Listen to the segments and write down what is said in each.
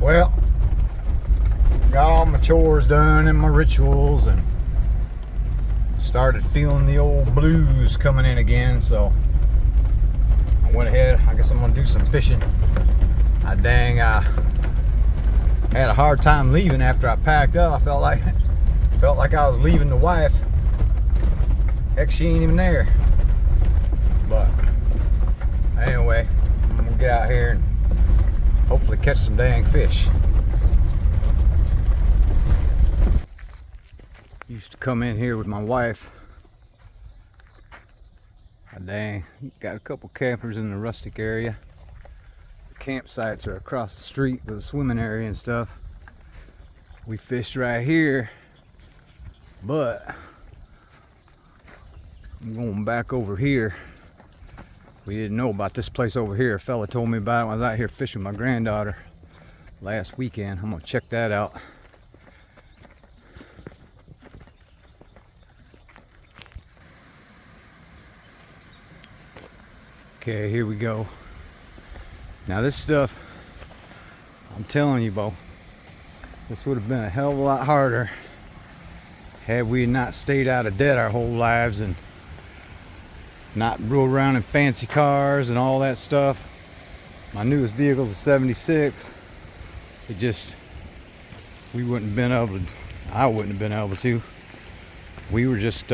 Well, got all my chores done and my rituals and started feeling the old blues coming in again, so I went ahead. I guess I'm gonna do some fishing. I had a hard time leaving after I packed up. I felt like I was leaving the wife. Heck, she ain't even there. But anyway, I'm gonna get out here and hopefully catch some dang fish. Used to come in here with my wife. Dang, got a couple campers in the rustic area. The campsites are across the street with a swimming area and stuff. We fished right here, but I'm going back over here. We didn't know about this place over here. A fella told me about it when I was out here fishing with my granddaughter last weekend. I'm gonna check that out. Okay, here we go. Now this stuff, I'm telling you, Bo, this would have been a hell of a lot harder had we not stayed out of debt our whole lives and not rode around in fancy cars and all that stuff. My newest vehicle's a 76. It just, we wouldn't have been able to, I wouldn't have been able to. We were just,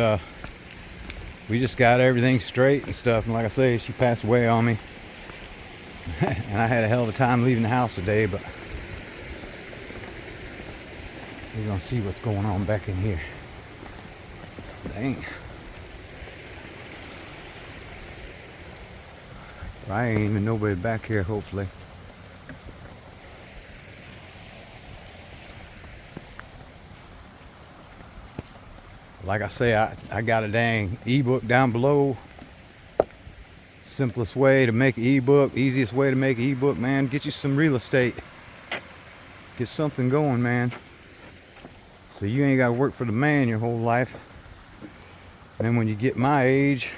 we just got everything straight and stuff. And like I say, she passed away on me. And I had a hell of a time leaving the house today, but we're gonna see what's going on back in here. Dang. I ain't even nobody back here, hopefully. Like I say, I got a dang ebook down below. Simplest way to make an ebook, easiest way to make an ebook, man. Get you some real estate. Get something going, man. So you ain't gotta work for the man your whole life. And then when you get my age,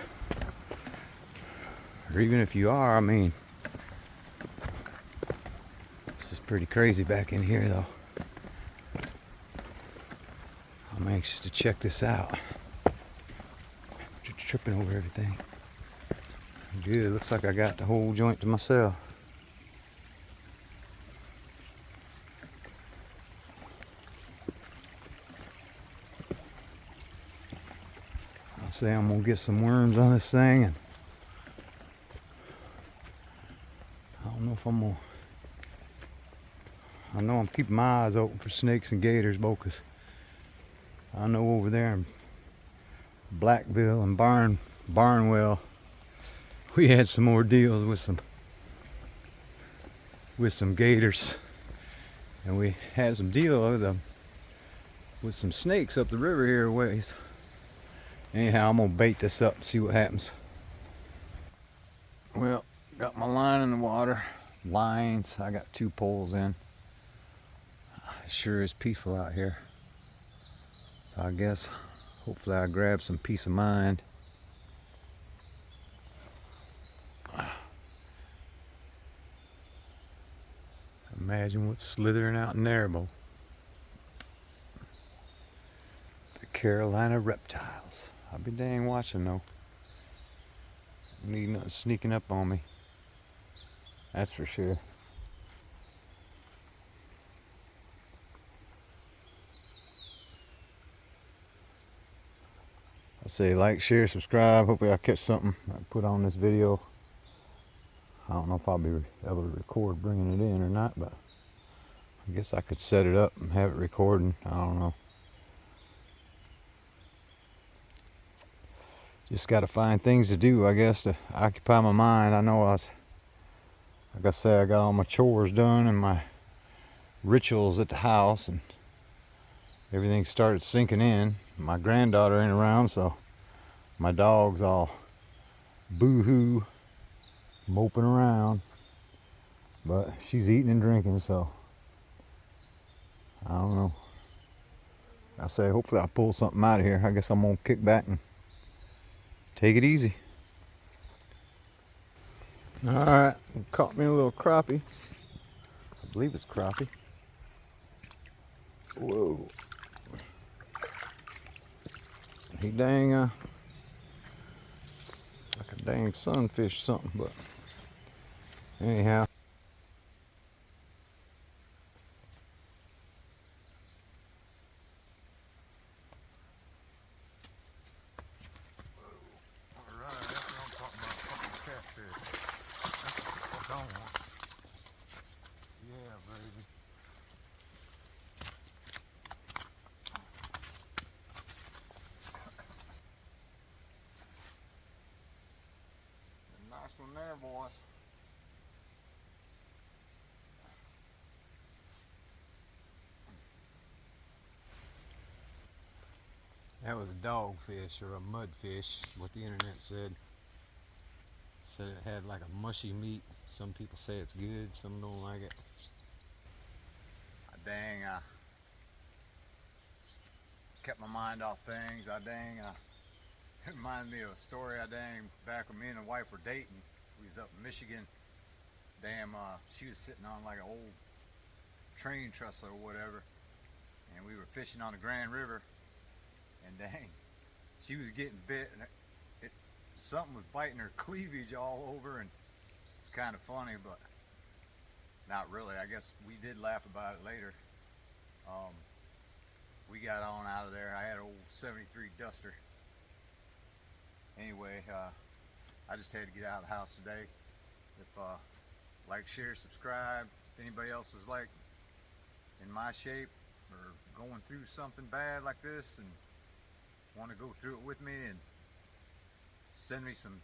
or even if you are, I mean, this is pretty crazy back in here though. I'm anxious to check this out. Tripping over everything. Good, looks like I got the whole joint to myself. I'll say I'm gonna get some worms on this thing, and I don't know if I'm gonna. I know I'm keeping my eyes open for snakes and gators, because I know over there in Blackville and Barnwell, we had some more deals with some gators, and we had some deal with some snakes up the river here a ways. Anyhow, I'm gonna bait this up and see what happens. Well, got my line in the water. Lines, I got 2 poles in. It sure is peaceful out here. So I guess hopefully I grab some peace of mind. Imagine what's slithering out in there, Bo. The Carolina reptiles. I'll be dang watching though. Need nothing sneaking up on me. That's for sure. I say like, share, subscribe. Hopefully I catch something I put on this video. I don't know if I'll be able to record bringing it in or not, but I guess I could set it up and have it recording. I don't know. Just got to find things to do, I guess, to occupy my mind. I know like I say, I got all my chores done and my rituals at the house, and everything started sinking in. My granddaughter ain't around, so my dog's all boo-hoo, moping around. But she's eating and drinking, so I don't know. I say hopefully I'll pull something out of here. I guess I'm gonna kick back and take it easy. All right, caught me a little crappie. I believe it's crappie. Whoa. He dang, like a dang sunfish or something, but anyhow. Alright, that's what I'm talking about, fucking catfish. That's what the fuck I want. Yeah, baby. A nice one there, boys. That was a dogfish or a mudfish, what the internet said. Said it had like a mushy meat. Some people say it's good, some don't like it. Dang, kept my mind off things. It reminded me of a story. Back when me and the wife were dating, we was up in Michigan. Damn, she was sitting on like an old train trestle or whatever, and we were fishing on the Grand River, and dang, she was getting bit, and something was biting her cleavage all over, and it's kind of funny, but not really. I guess we did laugh about it later. We got on out of there. I had an old 73 Duster. Anyway, I just had to get out of the house today. If like, share, subscribe. If anybody else is like in my shape or going through something bad like this and want to go through it with me, and send me some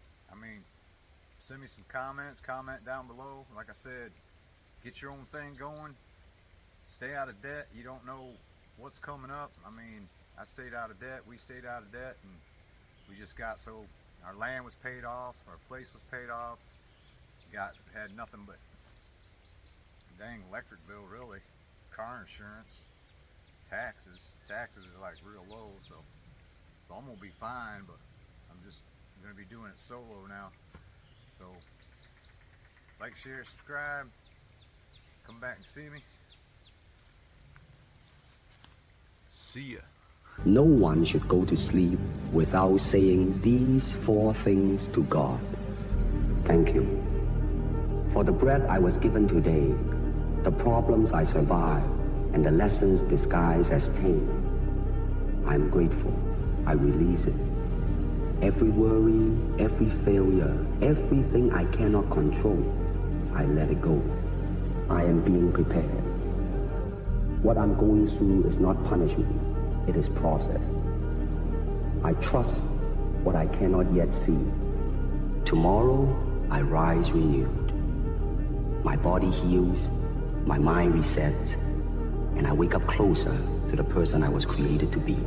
comments, comment down below. Like I said, get your own thing going. Stay out of debt. You don't know what's coming up. I mean, I stayed out of debt. We stayed out of debt, and we just got so our land was paid off, our place was paid off. Had nothing but dang electric bill, really, car insurance, taxes. Taxes are like real low, so I'm gonna be fine. But I'm just gonna be doing it solo now. So like, share, subscribe. Come back and see me. See ya. No one should go to sleep without saying these 4 things to God. Thank you for the bread I was given today, the problems I survived, and the lessons disguised as pain. I'm grateful. I release it. Every worry, every failure, everything I cannot control, I let it go. I am being prepared. What I'm going through is not punishment, it is process. I trust what I cannot yet see. Tomorrow, I rise renewed. My body heals, my mind resets, and I wake up closer to the person I was created to be.